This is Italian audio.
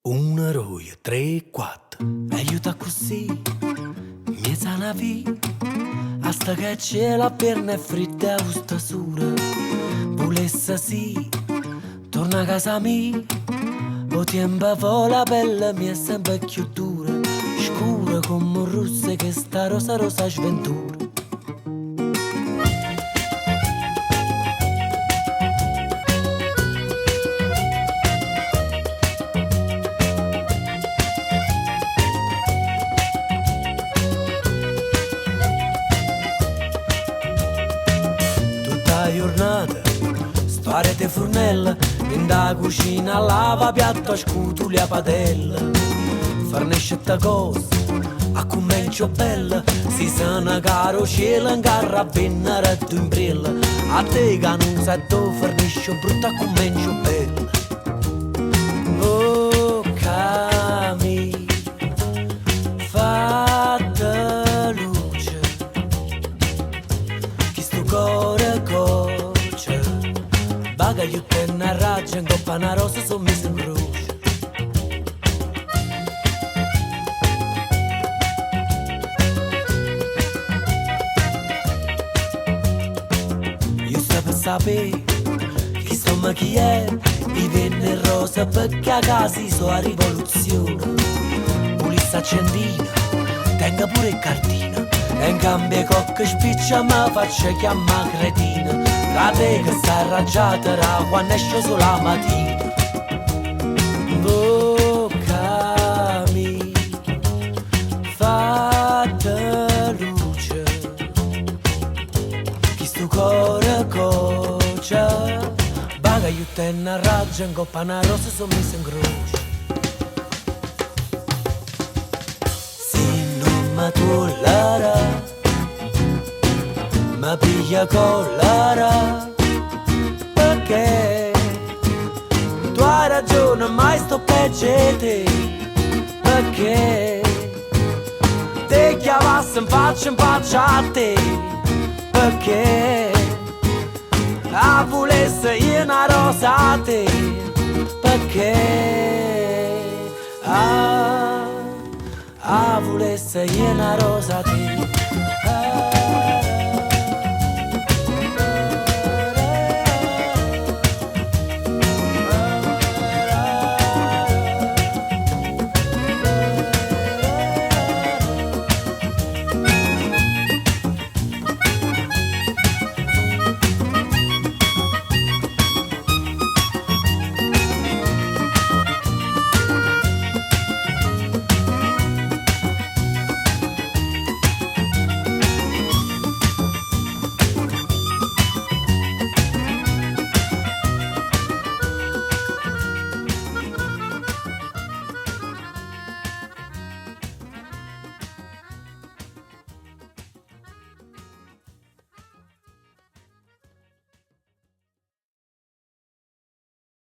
Una roia, tre, quattro, aiuta così, miezza una vita, hasta che c'è la perna è fritta a stasura, volesse sì, torna a casa mia, o tempo vola bella mia è sempre più dura, scura come un russe che sta rosa rosa sventura. Giornata, storia di fornella, in da cucina lava piatto, scutuli a padella, farnesce sta cosa, a commencio bella, si sana caro cielo, in carra vennere tu in brilla, a te che non sai dove farnesce brutta a commencio bella. Oh, cami, fatta luce, chi sto cuore coce, baga io te una raggio, in coppa una rosa sono messo in croce. Io sto per sapere chi insomma chi è, i venne rosa perché a casa so a rivoluzione. Ulissa accendina, tenga pure cartina, e in cambio cocca spiccia ma faccia chiamare cretina. La te che sta arrangiata ra quando esce sulla mattina. Boccami, fatta luce, chi sto cuore cocia, baga io te una raggio, in coppa una rosa sono messa in croce. Se non mi tollara, ma piglia collara, perché tu hai ragione, mai sto peggio di te, perché te chiavassi in faccia a te, perché a volesse io una rosa a te, perché a volesse io una rosa a te.